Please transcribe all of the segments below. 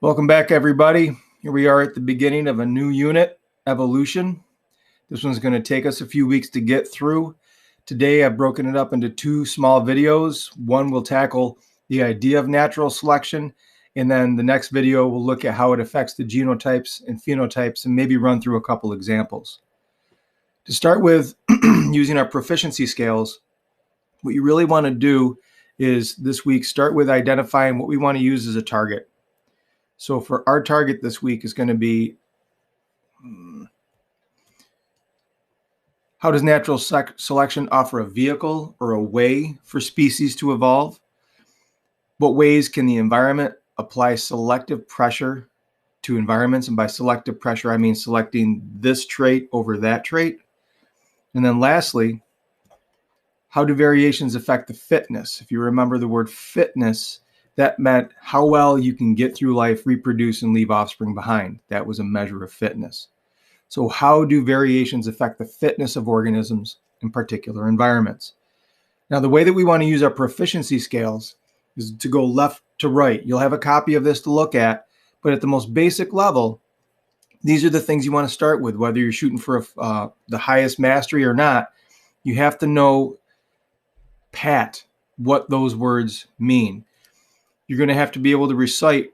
Welcome back, everybody. Here we are at the beginning of a new unit, evolution. This one's going to take us a few weeks to get through. Today, I've broken it up into two small videos. One will tackle the idea of natural selection, and then the next video will look at how it affects the genotypes and phenotypes and maybe run through a couple examples. To start with, using our proficiency scales, what you really want to do is this week start with identifying what we want to use as a target. So for our target this week is going to be, how does natural selection offer a vehicle or a way for species to evolve? What ways can the environment apply selective pressure to environments? And by selective pressure, I mean selecting this trait over that trait. And then lastly, how do variations affect the fitness? If you remember the word fitness, that meant how well you can get through life, reproduce, and leave offspring behind. That was a measure of fitness. So how do variations affect the fitness of organisms in particular environments? Now, the way that we want to use our proficiency scales is to go left to right. You'll have a copy of this to look at, but at the most basic level, these are the things you want to start with. Whether you're shooting for the highest mastery or not, you have to know pat what those words mean. You're going to have to be able to recite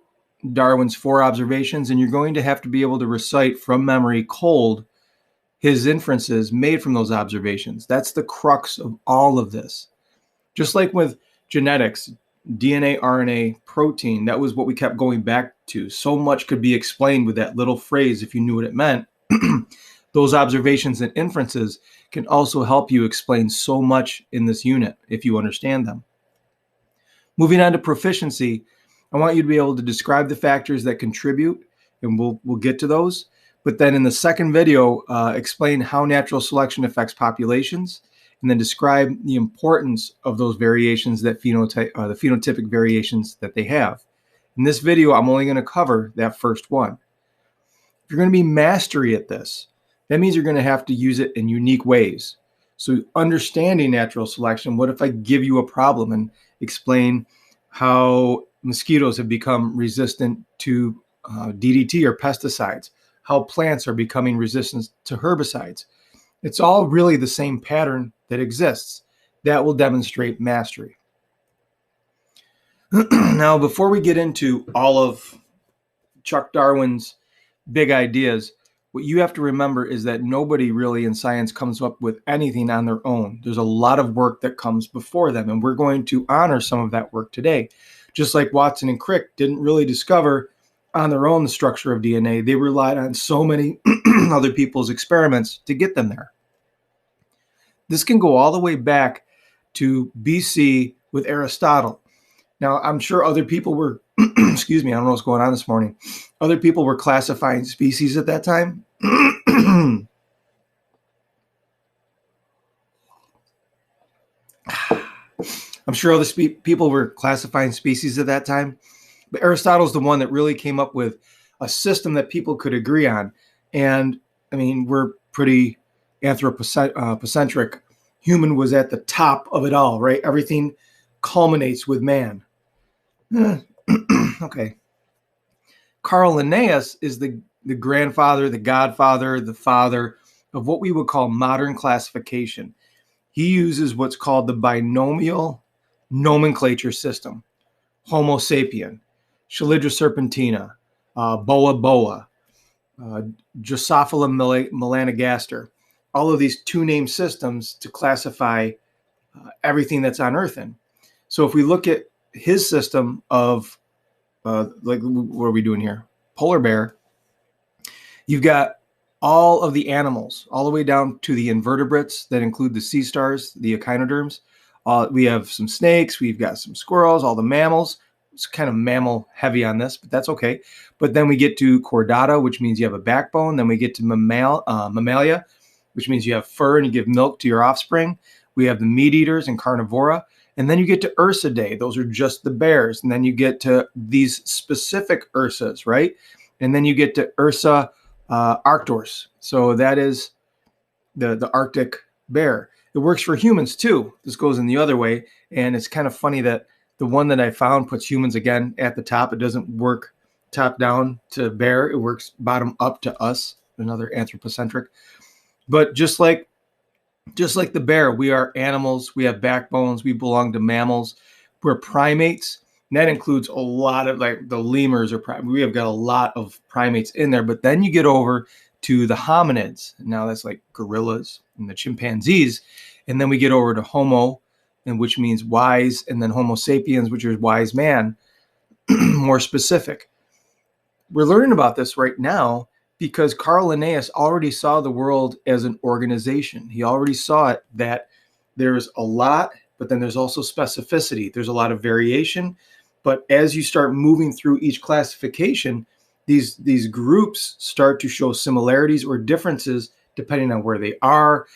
Darwin's 4 observations, and you're going to have to be able to recite from memory cold his inferences made from those observations. That's the crux of all of this. Just like with genetics, DNA, RNA, protein, that was what we kept going back to. So much could be explained with that little phrase if you knew what it meant. Those observations and inferences can also help you explain so much in this unit if you understand them. Moving on to proficiency, I want you to be able to describe the factors that contribute, and we'll get to those. But then in the second video, explain how natural selection affects populations, and then describe the importance of those variations that the phenotypic variations that they have. In this video, I'm only going to cover that first one. If you're going to be mastery at this, that means you're going to have to use it in unique ways. So understanding natural selection, what if I give you a problem and explain how mosquitoes have become resistant to DDT or pesticides, how plants are becoming resistant to herbicides. It's all really the same pattern that exists. That will demonstrate mastery. Now, before we get into all of Chuck Darwin's big ideas, what you have to remember is that nobody really in science comes up with anything on their own. There's a lot of work that comes before them, and we're going to honor some of that work today. Just like Watson and Crick didn't really discover on their own the structure of DNA. They relied on so many other people's experiments to get them there. This can go all the way back to BC with Aristotle. Now, I'm sure other people were, excuse me, I don't know what's going on this morning. Other people were classifying species at that time. I'm sure other people were classifying species at that time. But Aristotle's the one that really came up with a system that people could agree on. And, I mean, we're pretty anthropocentric. Human was at the top of it all, right? Everything culminates with man. Okay. Carl Linnaeus is the grandfather, the godfather, the father of what we would call modern classification. He uses what's called the binomial nomenclature system. Homo sapien, Chelydra serpentina, Boa boa, Drosophila melanogaster. All of these two-name systems to classify everything that's on Earth in. So if we look at his system of, like, what are we doing here? Polar bear. You've got all of the animals, all the way down to the invertebrates that include the sea stars, the echinoderms. We have some snakes. We've got some squirrels, all the mammals. It's kind of mammal heavy on this, but that's okay. But then we get to chordata, which means you have a backbone. Then we get to mammalia, which means you have fur and you give milk to your offspring. We have the meat eaters and carnivora. And then you get to Ursidae. Those are just the bears. And then you get to these specific Ursas, right? And then you get to Ursa arctos. So that is the Arctic bear. It works for humans too. This goes in the other way. And it's kind of funny that the one that I found puts humans again at the top. It doesn't work top down to bear. It works bottom up to us, another anthropocentric. But just like the bear, we are animals. We have backbones. We belong to mammals. We're primates. And that includes a lot of, like, the lemurs we have got a lot of primates in there. But then you get over to the hominids. Now that's like gorillas and the chimpanzees. And then we get over to Homo, and which means wise, and then Homo sapiens, which is wise man, more specific. We're learning about this right now because Carl Linnaeus already saw the world as an organization. He already saw it that there's a lot, but then there's also specificity. There's a lot of variation. But as you start moving through each classification, these groups start to show similarities or differences depending on where they are.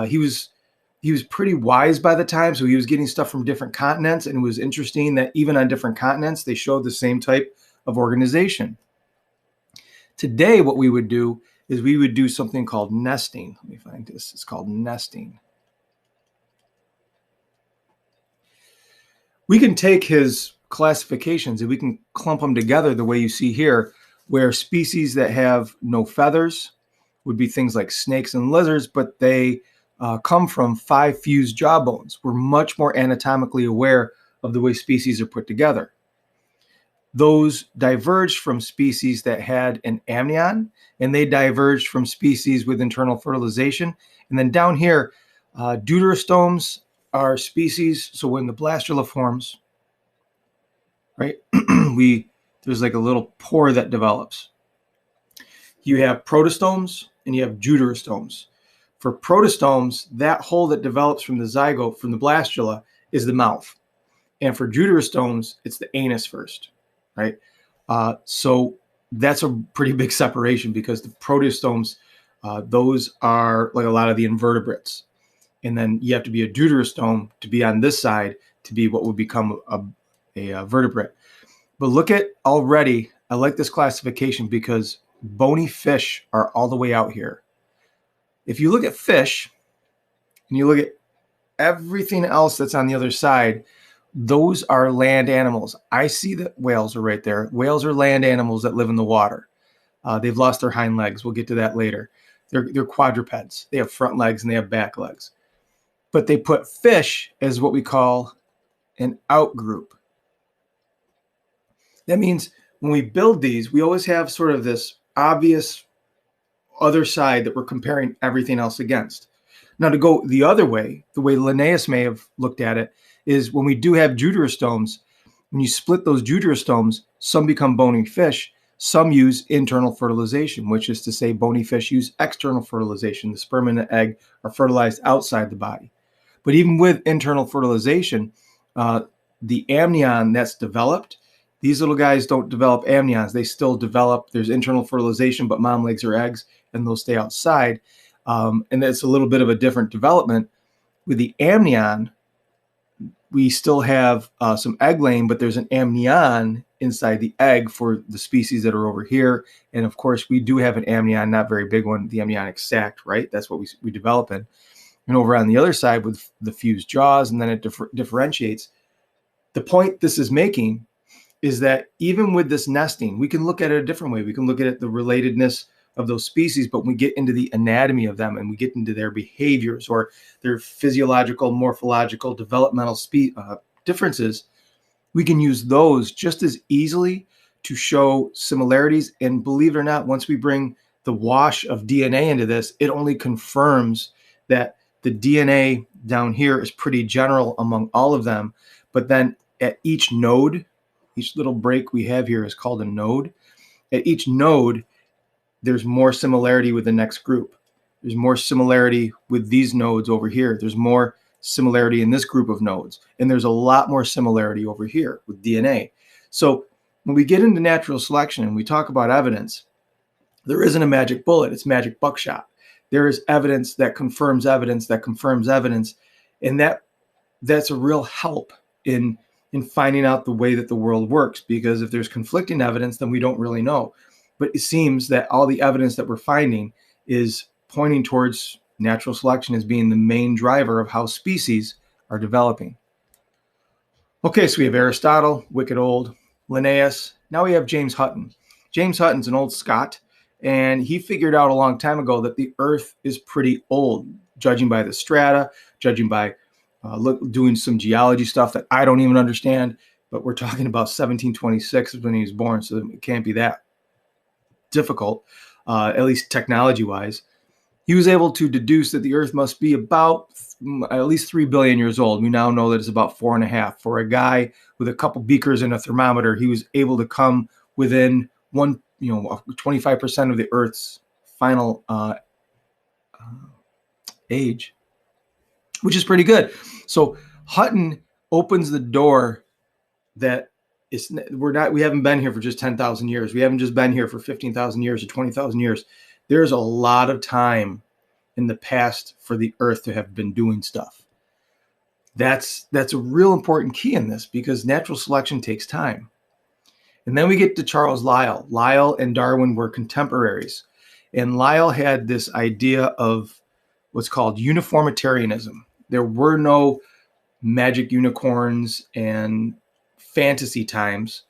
He was pretty wise by the time, so he was getting stuff from different continents, and it was interesting that even on different continents, they showed the same type of organization. Today, what we would do is we would do something called nesting. Let me find this. It's called nesting. We can take his classifications and we can clump them together the way you see here, where species that have no feathers would be things like snakes and lizards, but they come from 5 fused jawbones. We're much more anatomically aware of the way species are put together. Those diverged from species that had an amnion, and they diverged from species with internal fertilization. And then down here, deuterostomes are species. So when the blastula forms, right, there's like a little pore that develops. You have protostomes and you have deuterostomes. For protostomes, that hole that develops from the zygote, from the blastula, is the mouth. And for deuterostomes, it's the anus first. Right. So that's a pretty big separation because the protostomes, those are like a lot of the invertebrates. And then you have to be a deuterostome to be on this side to be what would become a vertebrate. But look at already, I like this classification because bony fish are all the way out here. If you look at fish and you look at everything else that's on the other side, those are land animals. I see that whales are right there. Whales are land animals that live in the water. They've lost their hind legs. We'll get to that later. They're quadrupeds. They have front legs and they have back legs. But they put fish as what we call an outgroup. That means when we build these, we always have sort of this obvious other side that we're comparing everything else against. Now, to go the other way, the way Linnaeus may have looked at it, is when we do have deuterostomes, when you split those deuterostomes, some become bony fish, some use internal fertilization, which is to say bony fish use external fertilization. The sperm and the egg are fertilized outside the body. But even with internal fertilization, the amnion that's developed, these little guys don't develop amnions. They still develop, there's internal fertilization, but mom lays her eggs and they'll stay outside. And it's a little bit of a different development. With the amnion, we still have some egg laying, but there's an amnion inside the egg for the species that are over here. And of course, we do have an amnion, not very big one, the amniotic sac, right? That's what we develop in. And over on the other side with the fused jaws, and then it differentiates. The point this is making is that even with this nesting, we can look at it a different way. We can look at it, the relatedness of those species, but when we get into the anatomy of them and we get into their behaviors or their physiological, morphological, developmental differences, we can use those just as easily to show similarities. And believe it or not, once we bring the wash of DNA into this, it only confirms that the DNA down here is pretty general among all of them. But then at each node, each little break we have here is called a node. At each node, there's more similarity with the next group. There's more similarity with these nodes over here. There's more similarity in this group of nodes. And there's a lot more similarity over here with DNA. So when we get into natural selection and we talk about evidence, there isn't a magic bullet. It's magic buckshot. There is evidence that confirms evidence that confirms evidence. And that's a real help in finding out the way that the world works. Because if there's conflicting evidence, then we don't really know. But it seems that all the evidence that we're finding is pointing towards natural selection as being the main driver of how species are developing. Okay, so we have Aristotle, wicked old, Linnaeus. Now we have James Hutton. James Hutton's an old Scot, and he figured out a long time ago that the Earth is pretty old, judging by the strata, judging by doing some geology stuff that I don't even understand. But we're talking about 1726 is when he was born, so it can't be that difficult, at least technology-wise. He was able to deduce that the Earth must be about at least 3 billion years old. We now know that it's about 4.5. For a guy with a couple beakers and a thermometer, he was able to come within 25% of the Earth's final age, which is pretty good. So Hutton opens the door that we haven't been here for just 10,000 years. We haven't just been here for 15,000 years or 20,000 years. There's a lot of time in the past for the Earth to have been doing stuff. That's a real important key in this, because natural selection takes time. And then we get to Charles Lyell. Lyell and Darwin were contemporaries. And Lyell had this idea of what's called uniformitarianism. There were no magic unicorns and fantasy times.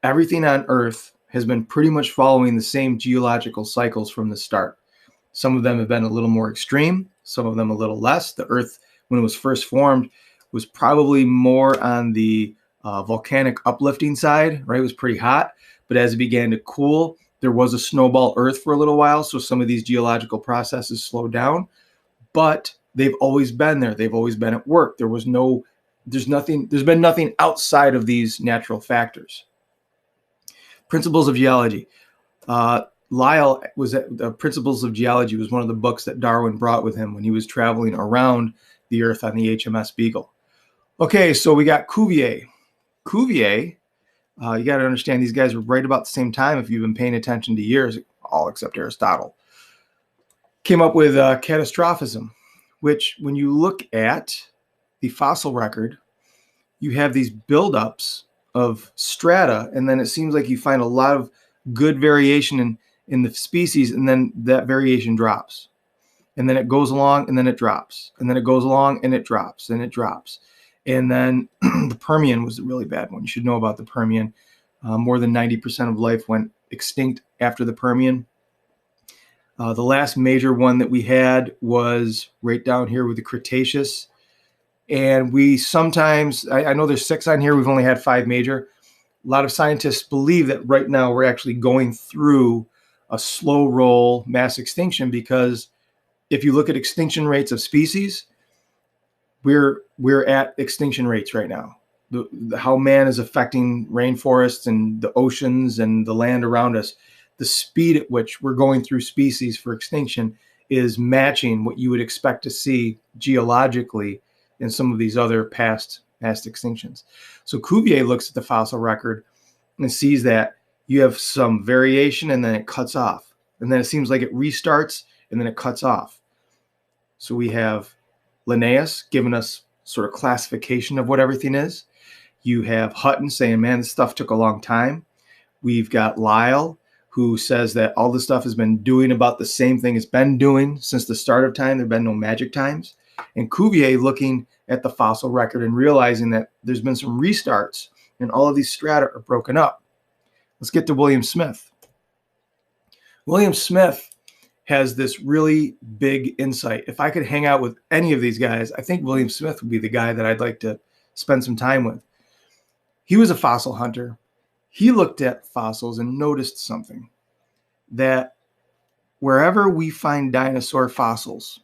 Everything on Earth has been pretty much following the same geological cycles from the start. Some of them have been a little more extreme, some of them a little less. The Earth, when it was first formed, was probably more on the volcanic uplifting side, right? It was pretty hot, but as it began to cool, there was a snowball Earth for a little while, so some of these geological processes slowed down, but they've always been there. They've always been at work. There's been nothing outside of these natural factors. Principles of Geology. Lyell was at Principles of Geology was one of the books that Darwin brought with him when he was traveling around the Earth on the HMS Beagle. Okay, so we got Cuvier. Cuvier, you got to understand these guys were right about the same time if you've been paying attention to years, all except Aristotle. Came up with catastrophism, which when you look at the fossil record, you have these buildups of strata, and then it seems like you find a lot of good variation in the species, and then that variation drops. And then it goes along, and then it drops. And then it goes along, and it drops, and it drops. And then the Permian was a really bad one. You should know about the Permian. More than 90% of life went extinct after the Permian. The last major one that we had was right down here with the Cretaceous. And we sometimes, I know there's 6 on here, we've only had 5 major. A lot of scientists believe that right now we're actually going through a slow roll mass extinction, because if you look at extinction rates of species, we're at extinction rates right now. How man is affecting rainforests and the oceans and the land around us, the speed at which we're going through species for extinction is matching what you would expect to see geologically in some of these other past extinctions. So Cuvier looks at the fossil record and sees that you have some variation, and then it cuts off. And then it seems like it restarts, and then it cuts off. So we have Linnaeus giving us sort of classification of what everything is. You have Hutton saying, man, this stuff took a long time. We've got Lyell, who says that all this stuff has been doing about the same thing it's been doing since the start of time. There have been no magic times. And Cuvier looking at the fossil record and realizing that there's been some restarts and all of these strata are broken up. Let's get to William Smith. William Smith has this really big insight. If I could hang out with any of these guys, I think William Smith would be the guy that I'd like to spend some time with. He was a fossil hunter. He looked at fossils and noticed something, that wherever we find dinosaur fossils,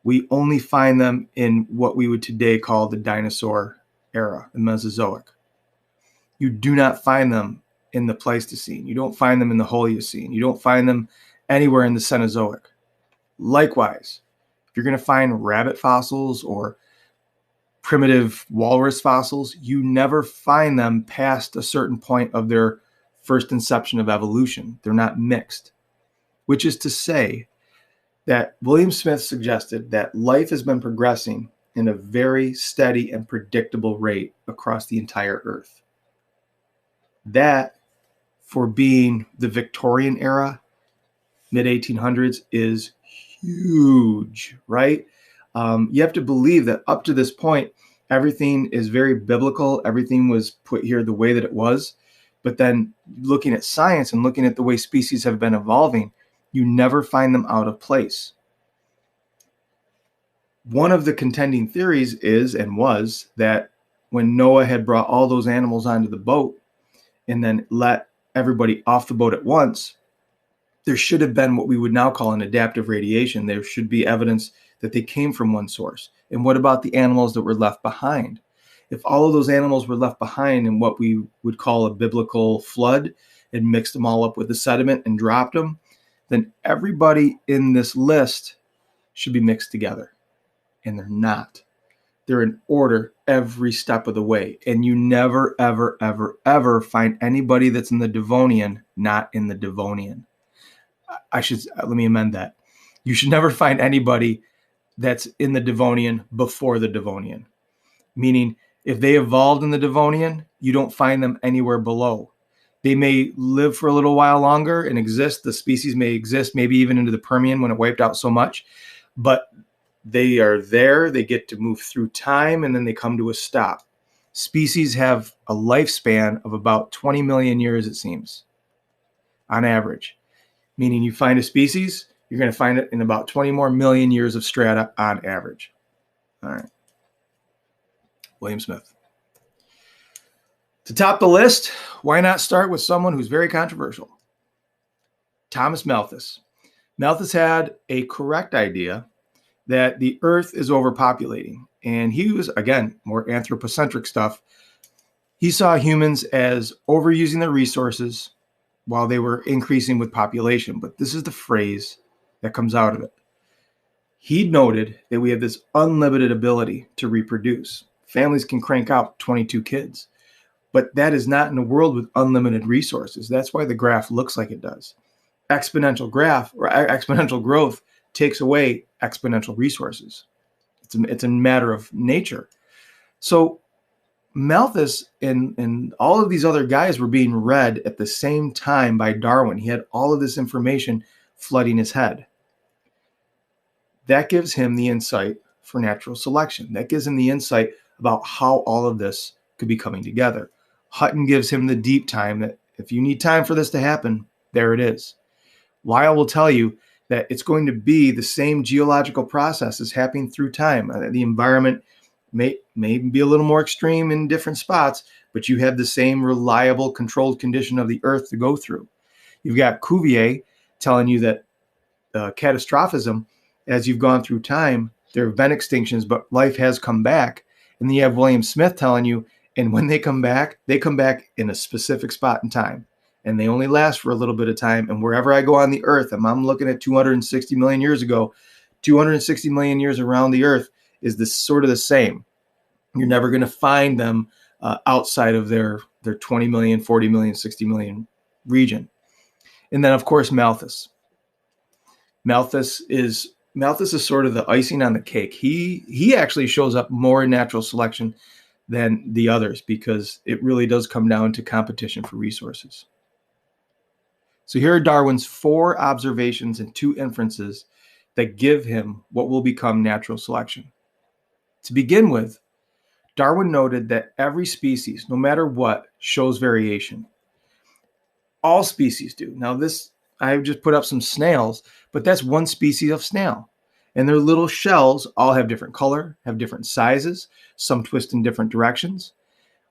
we only find them in what we would today call the dinosaur era, the Mesozoic. You do not find them in the Pleistocene. You don't find them in the Holocene. You don't find them anywhere in the Cenozoic. Likewise, if you're going to find rabbit fossils or primitive walrus fossils, you never find them past a certain point of their first inception of evolution. They're not mixed, which is to say that William Smith suggested that life has been progressing in a very steady and predictable rate across the entire Earth. That, for being the Victorian era, mid-1800s, is huge, right? You have to believe that up to this point, everything is very biblical. Everything was put here the way that it was. But then looking at science and looking at the way species have been evolving, you never find them out of place. One of the contending theories is and was that when Noah had brought all those animals onto the boat and then let everybody off the boat at once, there should have been what we would now call an adaptive radiation. There should be evidence that they came from one source. And what about the animals that were left behind? If all of those animals were left behind in what we would call a biblical flood and mixed them all up with the sediment and dropped them, then everybody in this list should be mixed together. And they're not. They're in order every step of the way. And you never, ever, ever, ever find anybody that's in the Devonian not in the Devonian. Let me amend that. You should never find anybody that's in the Devonian before the Devonian. Meaning, if they evolved in the Devonian, you don't find them anywhere below. They may live for a little while longer and exist. The species may exist maybe even into the Permian when it wiped out so much. But they are there, they get to move through time, and then they come to a stop. Species have a lifespan of about 20 million years, it seems, on average. Meaning you find a species, you're going to find it in about 20 more million years of strata on average. All right. William Smith. To top the list, why not start with someone who's very controversial? Thomas Malthus. Malthus had a correct idea that the earth is overpopulating. And he was, again, more anthropocentric stuff. He saw humans as overusing their resources while they were increasing with population. But this is the phrase that comes out of it. He noted that we have this unlimited ability to reproduce. Families can crank out 22 kids. But that is not in a world with unlimited resources. That's why the graph looks like it does. Exponential growth takes away exponential resources. It's a matter of nature. So Malthus and all of these other guys were being read at the same time by Darwin. He had all of this information flooding his head. That gives him the insight for natural selection. That gives him the insight about how all of this could be coming together. Hutton gives him the deep time that if you need time for this to happen, there it is. Lyle will tell you that it's going to be the same geological processes happening through time. The environment may be a little more extreme in different spots, but you have the same reliable, controlled condition of the earth to go through. You've got Cuvier telling you that catastrophism, as you've gone through time, there have been extinctions, but life has come back. And then you have William Smith telling you, and when they come back in a specific spot in time. And they only last for a little bit of time. And wherever I go on the earth, and I'm looking at 260 million years ago, 260 million years around the earth is this sort of the same. You're never going to find them outside of their 20 million, 40 million, 60 million region. And then, of course, Malthus. Malthus is sort of the icing on the cake. He actually shows up more in natural selection than the others because it really does come down to competition for resources. So here are Darwin's 4 observations and 2 inferences that give him what will become natural selection. To begin with, Darwin noted that every species, no matter what, shows variation. All species do. Now I've just put up some snails, but that's one species of snail. And their little shells all have different color, have different sizes, some twist in different directions.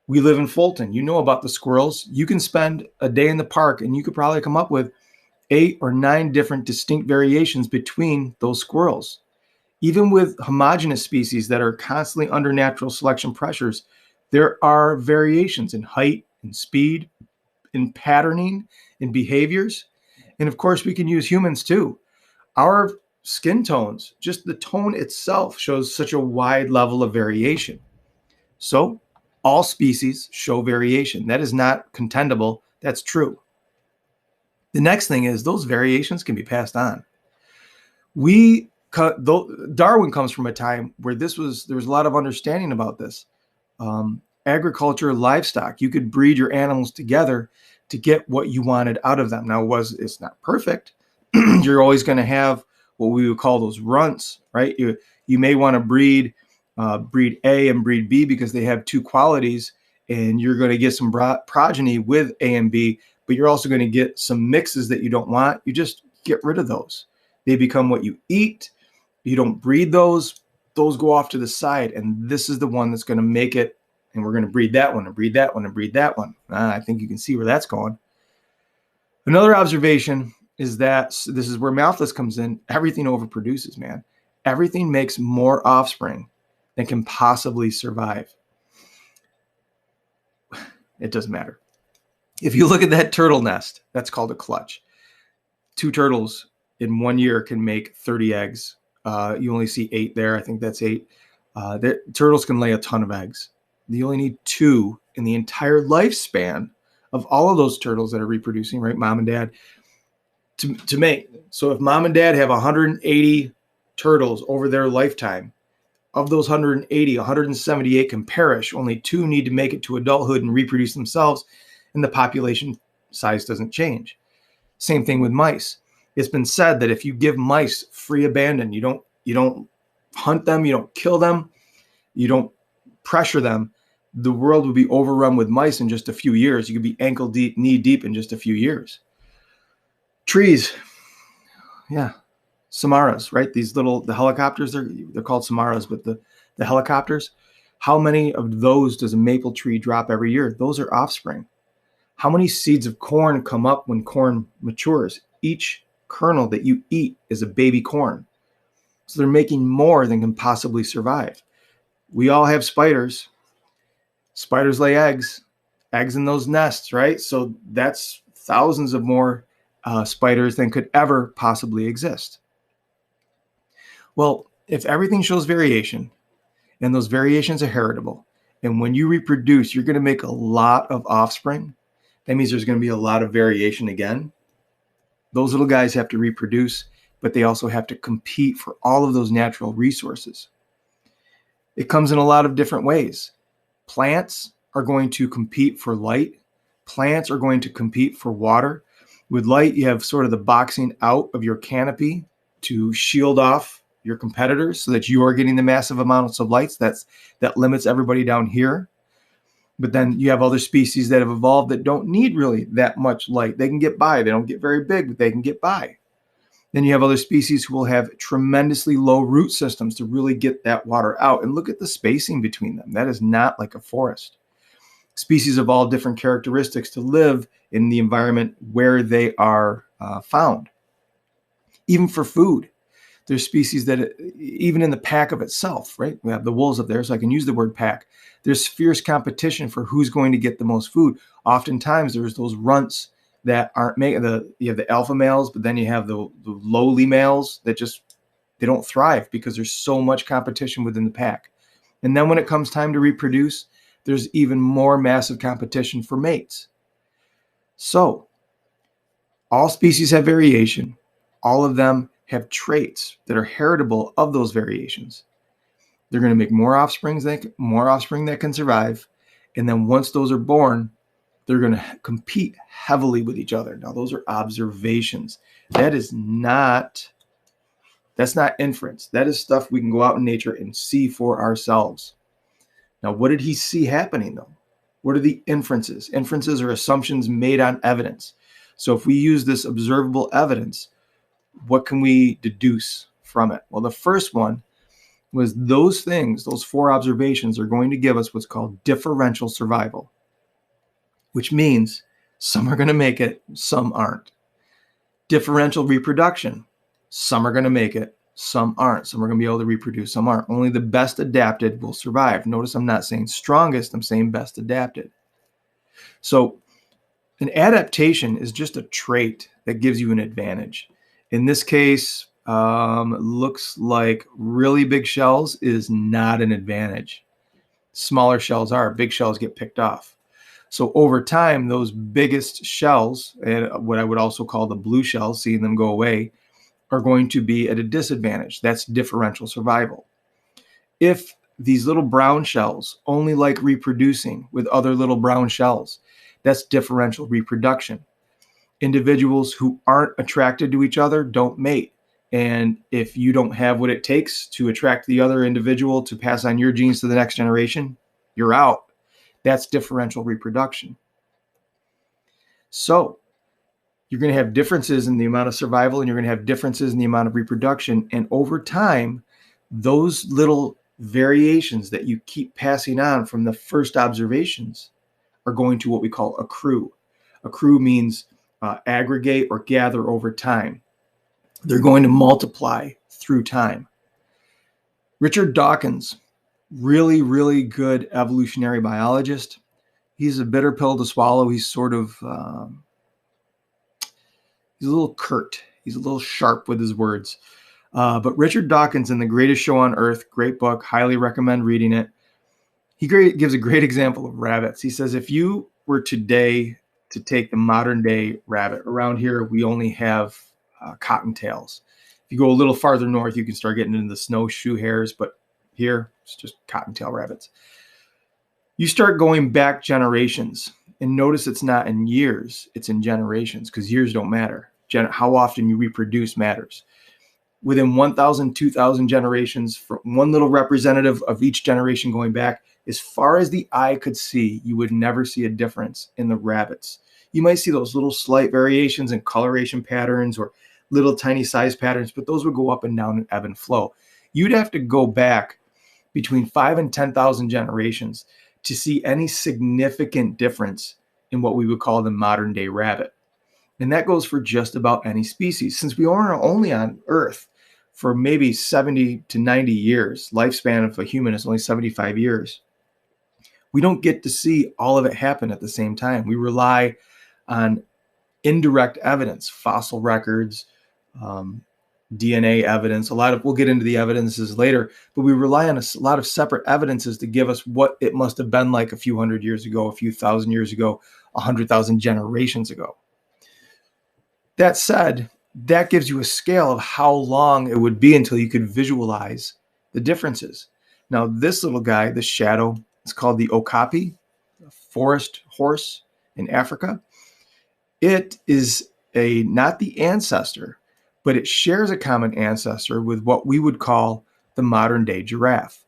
We live in Fulton. You know about the squirrels. You can spend a day in the park and you could probably come up with 8 or 9 different distinct variations between those squirrels. Even with homogeneous species that are constantly under natural selection pressures, there are variations in height, in speed, in patterning, in behaviors. And of course, we can use humans too. Our skin tones, just the tone itself shows such a wide level of variation. So all species show variation. That is not contendable. That's true. The next thing is those variations can be passed on. Darwin comes from a time where there was a lot of understanding about this. Agriculture, livestock, you could breed your animals together to get what you wanted out of them. Now, it's not perfect. You're always going to have what we would call those runts, right? You may want to breed A and breed B because they have 2 qualities, and you're going to get some progeny with A and B, but you're also going to get some mixes that you don't want. You just get rid of those. They become what you eat. You don't breed those. Those go off to the side, and this is the one that's going to make it, and we're going to breed that one and breed that one and breed that one. I think you can see where that's going. Another observation is that this is where Malthus comes in. Everything overproduces, man. Everything makes more offspring than can possibly survive. It doesn't matter. If you look at that turtle nest, that's called a clutch. 2 turtles in 1 year can make 30 eggs. You only see 8 there. I think that's 8. Turtles can lay a ton of eggs. You only need 2 in the entire lifespan of all of those turtles that are reproducing, right? Mom and dad to mate. So if mom and dad have 180 turtles over their lifetime, of those 180, 178 can perish. Only 2 need to make it to adulthood and reproduce themselves, and the population size doesn't change. Same thing with mice. It's been said that if you give mice free abandon, you don't hunt them, you don't kill them, you don't pressure them, the world would be overrun with mice in just a few years. You could be ankle deep, knee deep in just a few years. Trees, yeah. Samaras, right? The helicopters, they're called Samaras, but the helicopters, how many of those does a maple tree drop every year? Those are offspring. How many seeds of corn come up when corn matures? Each kernel that you eat is a baby corn. So they're making more than can possibly survive. We all have spiders. Spiders lay eggs in those nests, right? So that's thousands of more spiders than could ever possibly exist. Well, if everything shows variation and those variations are heritable, and when you reproduce, you're going to make a lot of offspring, that means there's going to be a lot of variation again. Those little guys have to reproduce, but they also have to compete for all of those natural resources. It comes in a lot of different ways. Plants are going to compete for light. Plants are going to compete for water. With light, you have sort of the boxing out of your canopy to shield off your competitors so that you are getting the massive amounts of lights. That limits everybody down here. But then you have other species that have evolved that don't need really that much light. They can get by. They don't get very big, but they can get by. Then you have other species who will have tremendously low root systems to really get that water out. And look at the spacing between them. That is not like a forest. Species of all different characteristics to live in the environment where they are found. Even for food, there's species that even in the pack of itself, right? We have the wolves up there, so I can use the word pack. There's fierce competition for who's going to get the most food. Oftentimes there's those runts that aren't making you have the alpha males, but then you have the lowly males that they don't thrive because there's so much competition within the pack. And then when it comes time to reproduce, there's even more massive competition for mates. So all species have variation. All of them have traits that are heritable of those variations. They're going to make more offspring that can survive. And then once those are born, they're going to compete heavily with each other. Now, those are observations. That's not inference. That is stuff we can go out in nature and see for ourselves. Now, what did he see happening, though? What are the inferences? Inferences are assumptions made on evidence. So if we use this observable evidence, what can we deduce from it? Well, the first one was those 4 observations are going to give us what's called differential survival, which means some are going to make it, some aren't. Differential reproduction, some are going to make it, some aren't. Some are going to be able to reproduce, some aren't. Only the best adapted will survive. Notice I'm not saying strongest, I'm saying best adapted. So an adaptation is just a trait that gives you an advantage. In this case, looks like really big shells is not an advantage. Smaller shells are. Big shells get picked off. So over time, those biggest shells, and what I would also call the blue shells, seeing them go away, are going to be at a disadvantage. That's differential survival. If these little brown shells only like reproducing with other little brown shells, that's differential reproduction. Individuals who aren't attracted to each other don't mate. And if you don't have what it takes to attract the other individual to pass on your genes to the next generation, you're out. That's differential reproduction. So you're going to have differences in the amount of survival, and you're going to have differences in the amount of reproduction. And over time, those little variations that you keep passing on from the first observations are going to what we call accrue. Accrue means aggregate or gather over time. They're going to multiply through time. Richard Dawkins, really, really good evolutionary biologist. He's a bitter pill to swallow. He's sort of, he's a little curt. He's a little sharp with his words. But Richard Dawkins in The Greatest Show on Earth, great book, highly recommend reading it. He gives a great example of rabbits. He says, if you were today to take the modern day rabbit, around here we only have cottontails. If you go a little farther north, you can start getting into the snowshoe hares, but here it's just cottontail rabbits. You start going back generations, and notice it's not in years, it's in generations, because years don't matter. How often you reproduce matters. Within 1,000, 2,000 generations, from one little representative of each generation going back, as far as the eye could see, you would never see a difference in the rabbits. You might see those little slight variations in coloration patterns or little tiny size patterns, but those would go up and down and ebb and flow. You'd have to go back between 5 and 10,000 generations to see any significant difference in what we would call the modern day rabbit. And that goes for just about any species. Since we are only on Earth for maybe 70 to 90 years, lifespan of a human is only 75 years, we don't get to see all of it happen at the same time. We rely on indirect evidence, fossil records, DNA evidence. We'll get into the evidences later, but we rely on a lot of separate evidences to give us what it must have been like a few hundred years ago, a few thousand years ago, 100,000 generations ago. That said, that gives you a scale of how long it would be until you could visualize the differences. Now, this little guy, the shadow, it's called the okapi, a forest horse in Africa. It is not the ancestor, but it shares a common ancestor with what we would call the modern day giraffe.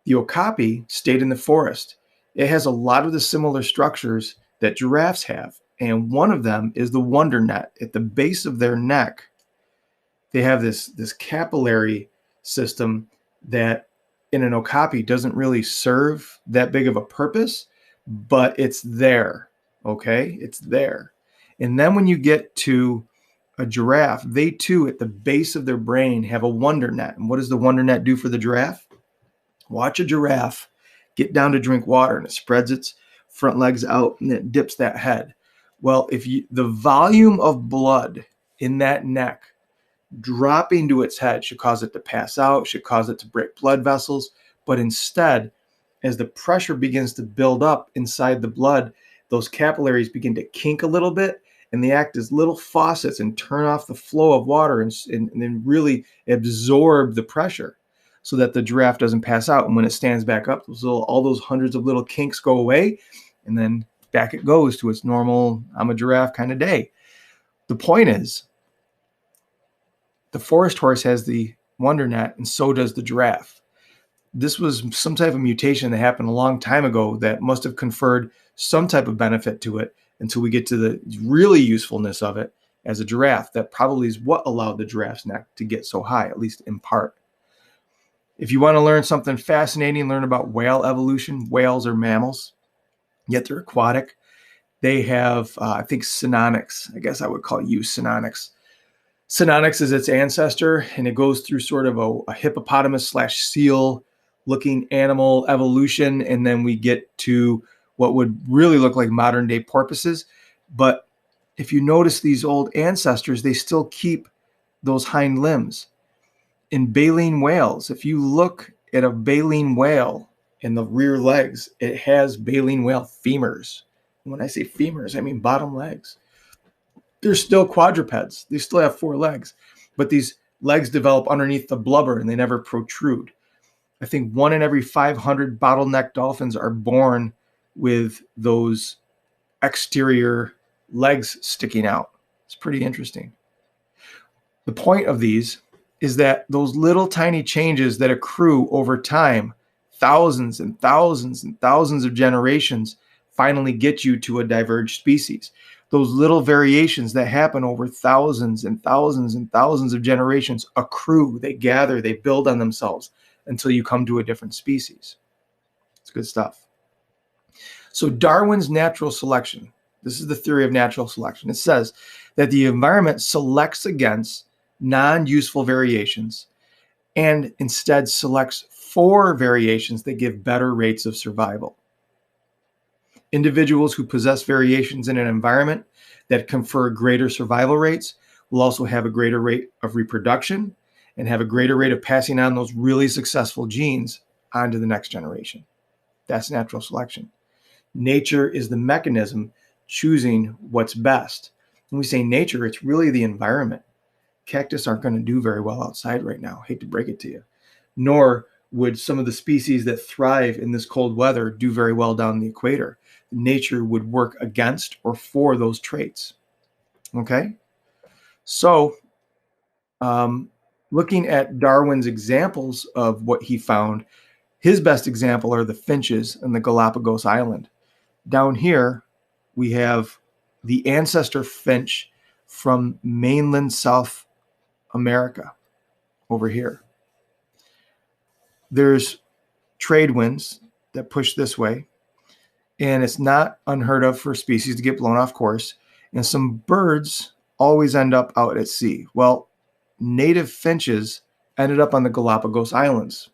The okapi stayed in the forest. It has a lot of the similar structures that giraffes have, and one of them is the wonder net. At the base of their neck, they have this capillary system that in an okapi doesn't really serve that big of a purpose, but it's there, okay? It's there. And then when you get to a giraffe, they too, at the base of their brain, have a wonder net. And what does the wonder net do for the giraffe? Watch a giraffe get down to drink water, and it spreads its front legs out, and it dips that head. Well, the volume of blood in that neck dropping to its head should cause it to pass out, should cause it to break blood vessels. But instead, as the pressure begins to build up inside the blood, those capillaries begin to kink a little bit, and they act as little faucets and turn off the flow of water and then really absorb the pressure so that the giraffe doesn't pass out. And when it stands back up, all those hundreds of little kinks go away, and then back it goes to its normal, I'm a giraffe kind of day. The point is, the forest horse has the wonder net, and so does the giraffe. This was some type of mutation that happened a long time ago that must have conferred some type of benefit to it until we get to the really usefulness of it as a giraffe. That probably is what allowed the giraffe's neck to get so high, at least in part. If you want to learn something fascinating, learn about whale evolution. Whales are mammals, yet they're aquatic. They have, I think, synonyx. I guess I would call you synonyx. Synonyx is its ancestor, and it goes through sort of a hippopotamus/seal looking animal evolution, and then we get to what would really look like modern day porpoises. But if you notice these old ancestors, they still keep those hind limbs. In baleen whales, if you look at a baleen whale in the rear legs, it has baleen whale femurs. When I say femurs, I mean bottom legs. They're still quadrupeds. They still have 4 legs, but these legs develop underneath the blubber and they never protrude. I think 1 in every 500 bottleneck dolphins are born with those exterior legs sticking out. It's pretty interesting. The point of these is that those little tiny changes that accrue over time, thousands and thousands and thousands of generations finally get you to a diverged species. Those little variations that happen over thousands and thousands and thousands of generations accrue, they gather, they build on themselves until you come to a different species. It's good stuff. So Darwin's natural selection, this is the theory of natural selection. It says that the environment selects against non-useful variations and instead selects for variations that give better rates of survival. Individuals who possess variations in an environment that confer greater survival rates will also have a greater rate of reproduction and have a greater rate of passing on those really successful genes onto the next generation. That's natural selection. Nature is the mechanism choosing what's best. When we say nature, it's really the environment. Cactus aren't going to do very well outside right now. Hate to break it to you. Nor would some of the species that thrive in this cold weather do very well down the equator. Nature would work against or for those traits. Okay? So, looking at Darwin's examples of what he found, his best example are the finches in the Galapagos Island. Down here, we have the ancestor finch from mainland South America over here. There's trade winds that push this way, and it's not unheard of for species to get blown off course, and some birds always end up out at sea. Well, native finches ended up on the Galapagos Islands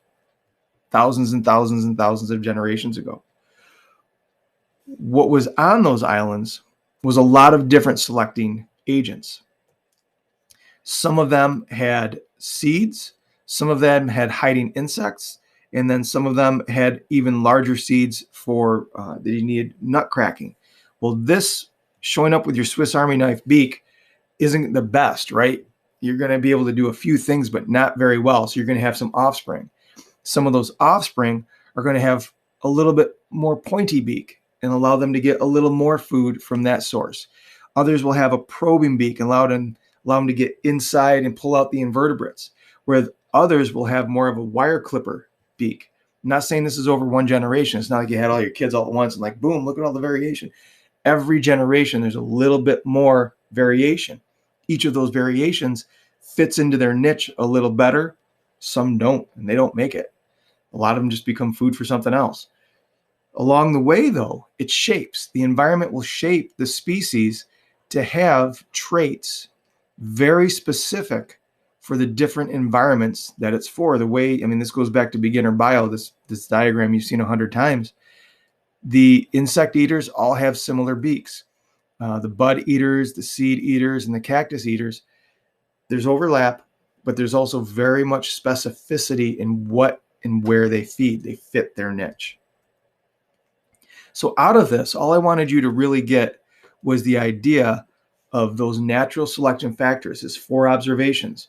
thousands and thousands and thousands of generations ago. What was on those islands was a lot of different selecting agents. Some of them had seeds, some of them had hiding insects, and then some of them had even larger seeds for that you needed nut cracking. Well, this showing up with your Swiss Army knife beak isn't the best, right? You're going to be able to do a few things, but not very well. So you're going to have some offspring. Some of those offspring are going to have a little bit more pointy beak and allow them to get a little more food from that source. Others will have a probing beak and allow them to get inside and pull out the invertebrates, where others will have more of a wire clipper beak. I'm not saying this is over one generation. It's not like you had all your kids all at once and like, boom, look at all the variation. Every generation, there's a little bit more variation. Each of those variations fits into their niche a little better. Some don't, and they don't make it. A lot of them just become food for something else. Along the way, though, it shapes. The environment will shape the species to have traits very specific for the different environments that it's for. The way, I mean, this goes back to beginner bio, this diagram you've seen 100 times. The insect eaters all have similar beaks. The bud eaters, the seed eaters, and the cactus eaters, there's overlap, but there's also very much specificity in what and where they feed. They fit their niche. So out of this, all I wanted you to really get was the idea of those natural selection factors, is 4 observations.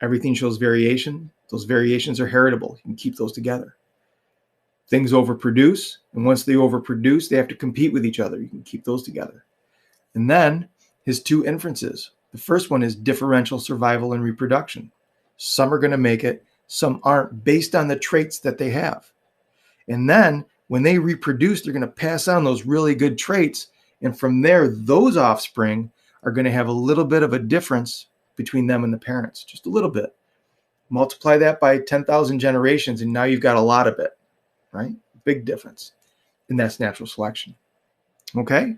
Everything shows variation. Those variations are heritable. You can keep those together. Things overproduce, and once they overproduce, they have to compete with each other. You can keep those together. And then his 2 inferences. The first one is differential survival and reproduction. Some are going to make it, some aren't, based on the traits that they have. And then when they reproduce, they're going to pass on those really good traits. And from there, those offspring are going to have a little bit of a difference between them and the parents, just a little bit. Multiply that by 10,000 generations, and now you've got a lot of it, right? Big difference. And that's natural selection. Okay?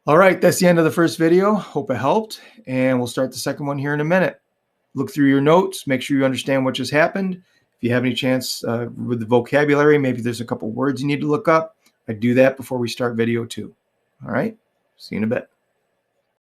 All right, that's the end of the first video. Hope it helped, and we'll start the second one here in a minute. Look through your notes, make sure you understand what just happened. If you have any chance with the vocabulary, maybe there's a couple words you need to look up. I do that before we start video 2. All right, see you in a bit.